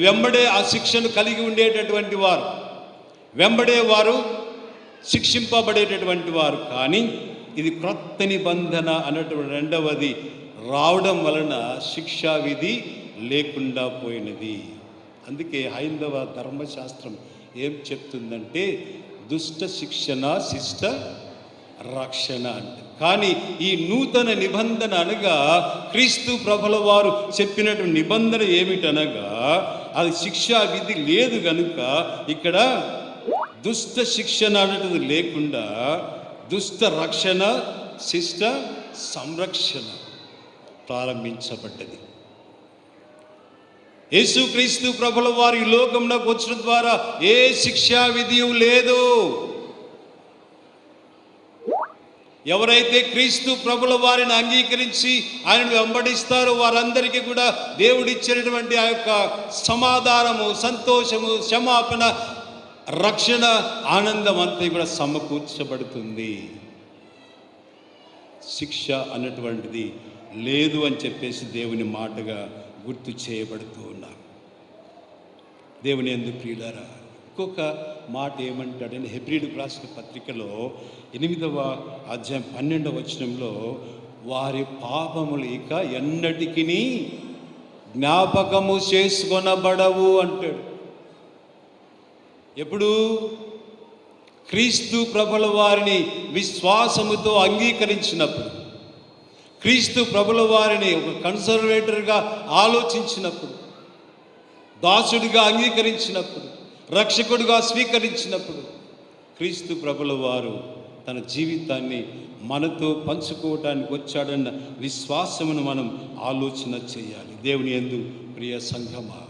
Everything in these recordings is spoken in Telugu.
వెంబడే ఆ శిక్షను కలిగి ఉండేటటువంటి వారు, వెంబడే వారు శిక్షింపబడేటటువంటి వారు. కానీ ఇది క్రొత్త నిబంధన అన్నటువంటి రెండవది రావడం వలన శిక్షా విధి లేకుండా పోయినది. అందుకే హైందవ ధర్మశాస్త్రం ఏం చెప్తుందంటే దుష్ట శిక్షణ శిష్ట రక్షణ అంటే. కానీ ఈ నూతన నిబంధన అనగా క్రీస్తు ప్రభుల వారు చెప్పినటువంటి నిబంధన ఏమిటనగా అది శిక్షా విధి లేదు కనుక ఇక్కడ దుష్ట శిక్షణ అనేది లేకుండా దుష్ట రక్షణ శిష్ట సంరక్షణ ప్రారంభించబడ్డది. యేసుక్రీస్తు ప్రభుల వారి లోకంలోకి వచ్చిన ద్వారా ఏ శిక్షా విధి లేదు. ఎవరైతే క్రీస్తు ప్రభుల వారిని అంగీకరించి ఆయనను వెంబడిస్తారో వారందరికీ కూడా దేవుడిచ్చినటువంటి ఆ యొక్క సమాధానము, సంతోషము, క్షమాపణ, రక్షణ, ఆనందం అంతా కూడా సమకూర్చబడుతుంది. శిక్ష అన్నటువంటిది లేదు అని చెప్పేసి దేవుని మాటగా గుర్తు చేయబడుతూ ఉన్నారు. దేవుని యందు ప్రియులారా, ఇంకొక మాట ఏమంటాడని హెబ్రీయులకు రాసిన పత్రికలో 8వ అధ్యాయం 12వ వచనంలో వారి పాపములు ఇక ఎన్నటికిని జ్ఞాపకము చేసుకొనబడవు అంటాడు. ఎప్పుడు? క్రీస్తు ప్రభుల వారిని విశ్వాసముతో అంగీకరించినప్పుడు, క్రీస్తు ప్రభుల వారిని ఒక కన్సర్వేటర్గా ఆలోచించినప్పుడు, దాసుడిగా అంగీకరించినప్పుడు, రక్షకుడిగా స్వీకరించినప్పుడు క్రీస్తు ప్రభుల వారు తన జీవితాన్ని మనతో పంచుకోవటానికి వచ్చాడన్న విశ్వాసమును మనం ఆలోచన చేయాలి. దేవుని యందు ప్రియ సంఘమా,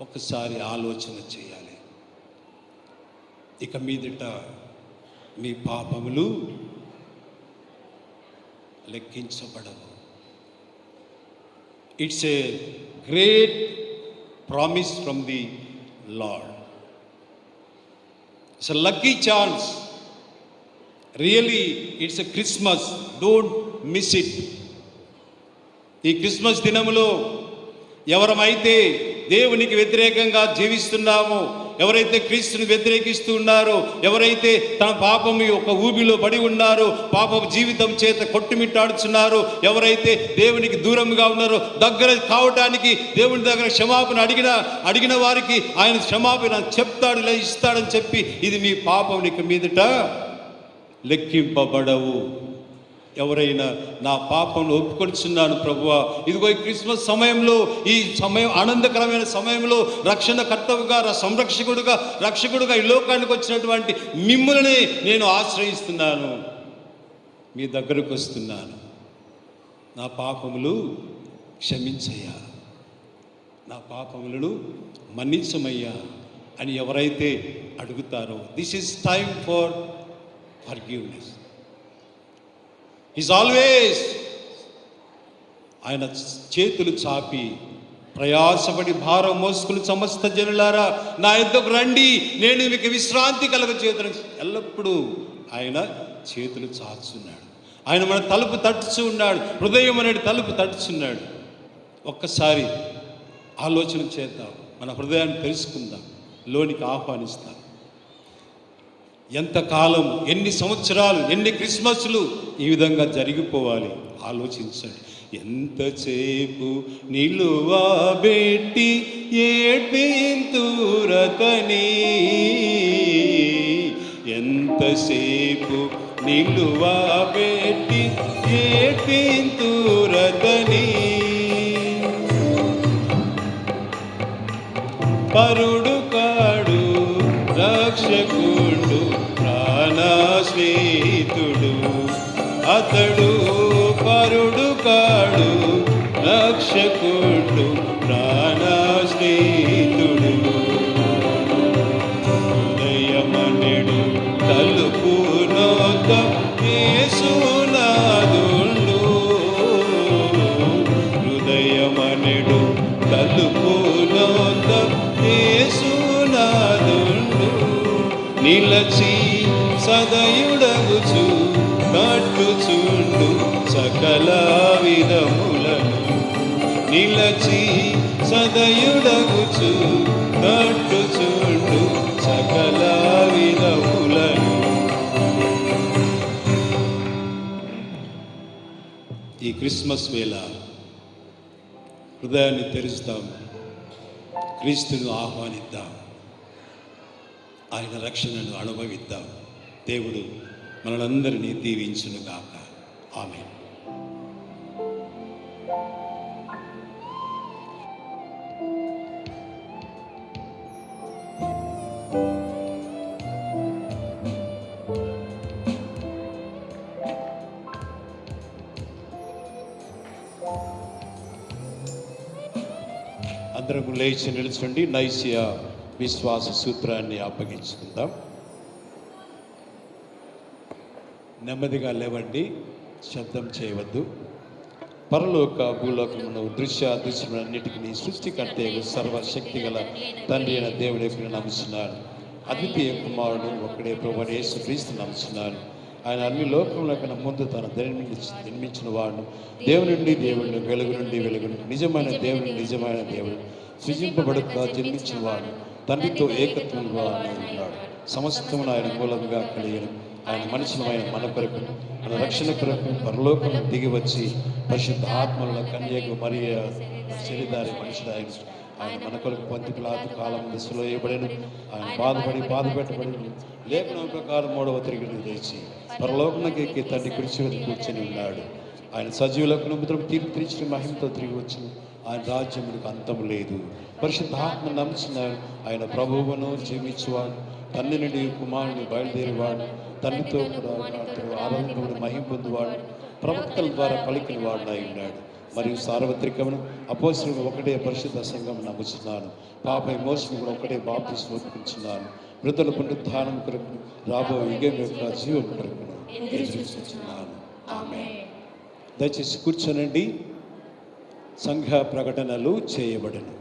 ఒకసారి ఆలోచన చేయాలి. ఇక మీదట మీ పాపములు లెక్కించబడవు. It's a great promise from the Lord. It's a lucky chance. Really, it's a Christmas. Don't miss it. ఈ క్రిస్మస్ దినములో ఎవరమైతే దేవునికి వ్యతిరేకంగా జీవిస్తున్నామో, ఎవరైతే క్రీస్తుని వ్యతిరేకిస్తూ ఉన్నారో, ఎవరైతే తన పాపము ఒక ఊబిలో పడి ఉన్నారో, పాపపు జీవితం చేత కొట్టుమిట్టాడుచున్నారో, ఎవరైతే దేవునికి దూరంగా ఉన్నారో, దగ్గర కావటానికి దేవుని దగ్గర క్షమాపణ అడిగిన వారికి ఆయన క్షమాపణ చెప్తాడు, ఇలా ఇస్తాడని చెప్పి ఇది మీ పాపం ఇక మీదట లెక్కింపబడవు. ఎవరైనా నా పాపంలో ఒప్పుకొచ్చున్నాను ప్రభువా, ఇదిగో ఈ క్రిస్మస్ సమయంలో, ఈ సమయం ఆనందకరమైన సమయంలో రక్షణకర్తవుగా, సంరక్షకుడుగా, రక్షకుడుగా ఈ లోకానికి వచ్చినటువంటి మిమ్ములనే నేను ఆశ్రయిస్తున్నాను, మీ దగ్గరకు వస్తున్నాను, నా పాపములు క్షమించయ్యా, నా పాపములను మన్నించమయ్యా అని ఎవరైతే అడుగుతారో, this is time for forgiveness. Is always ఆయన చేతులు చాపి ప్రయాసపడి భారం మోసుకుని సమస్త జనులారా నా యొద్దకు రండి, నేను మీకు విశ్రాంతి కలుగజేయుదును. ఎల్లప్పుడూ ఆయన చేతులు చాచున్నాడు. ఆయన మన తలుపు తట్టుచు ఉన్నాడు, హృదయం అనేది తలుపు తట్టుచున్నాడు. ఒక్కసారి ఆలోచన చేద్దాం, మన హృదయాన్ని తెలుసుకుందాం, లోనికి ఆహ్వానిస్తాం. ఎంతకాలం, ఎన్ని సంవత్సరాలు, ఎన్ని క్రిస్మస్లు ఈ విధంగా జరిగిపోవాలి ఆలోచించండి. ఎంతసేపు నిలువబెట్టి ఏడ్పింతురతని, ఎంతసేపు నిలువబెట్టి ఏడ్పింతురతని, పరుడు కాడు రక్షకుడు ప్రాణస్నేహితుడు, అతడు పరుడు కాడు రక్షకుడు ప్రాణస్నేహితుడు. హృదయమనెడు తలుపు నొద్ద యేసునాథుండు, హృదయమనెడు తలుపు నొద్ద యేసునాథుండు. నిలచి సదయుడగుచు తట్టుచుండు సకల విధములను, నిలచి సదయుడగుచు కట్టుచుండు సకల విధములను. ఈ క్రిస్మస్ వేళ హృదయాన్ని తెరుస్తాం, క్రీస్తును ఆహ్వానిద్దాం, ఆయన రక్షణను అనుభవిద్దాం. దేవుడు మనలందరినీ దీవించును గాక. ఆమేన్. అందరము లేచి నిలుచండి. నైసియా విశ్వాస సూత్రాన్ని అప్పగించుకుందాం. నెమ్మదిగా లేవండి, శబ్దం చేయవద్దు. పరలోక భూలోకమును దృశ్య అదృశ్యములన్నిటికీ సృష్టికర్త సర్వశక్తి గల తండ్రి అయిన దేవుడే నమ్ముచున్నాను. అద్వితీయ కుమారుడు ఒక్కడే ప్రభువైన యేసుక్రీస్తు నమ్ముచున్నాను. ఆయన అన్ని లోకముల కన్నా ముందు తన జన్మించిన వాడు, దేవుని నుండి దేవుడు, వెలుగు నుండి వెలుగును, నిజమైన దేవుడు నిజమైన దేవుడు, సృజింపబడుక జన్మించిన వాడు, తండ్రితో ఏకత్వం ఉన్నాడు. సమస్తమును ఆయన మూలంగా కలిగిన ఆయన మనుషులమైన మన కొరకు, మన రక్షణ కొరకు పరలోకం దిగి వచ్చి పరిశుద్ధ ఆత్మల కన్యకు మరియ శరీరారి మనుషుడు ఆయన మన కొరకు పొంతి పిలాతు కాలం దశలో వేయబడిన ఆయన బాధపెట్టబడి లేఖనం ప్రకారం 3వ తిరిగి లేచి పరలోకమునకు ఎక్కి తండ్రి కుడి చేతి కూర్చొని ఉన్నాడు. ఆయన సజీవులకు నమ్ముతం తీర్పు తీర్చిన మహిమతో తిరిగి వచ్చిన ఆయన రాజ్యములకు అంతము లేదు. పరిశుద్ధ ఆత్మ నమ్ముచున్నాడు. ఆయన ప్రభువును జీవించువాడు, తండ్రి నుండి కుమారుని బయలుదేరేవాడు, తండ్రితో ఆనందముడు మహిమ పొందువాడు, ప్రవక్తల ద్వారా పలికిన వాడు అయి ఉన్నాడు. మరియు సార్వత్రికమును అపోస్తలుడు ఒకటే పరిశుద్ధ సంఘం నమ్ముచున్నాను. పాప విమోచన కూడా ఒకటే బాప్తిస్మం ఒప్పుకుంటున్నాను. మృతుల పునరుద్ధానం కొరకు రాబో యుగం యొక్క జీవం కొరకు ఎదురుస్తున్నాను. ఆమేన్. దయచేసి కూర్చోనండి. సంఘ ప్రకటనలు చేయబడను.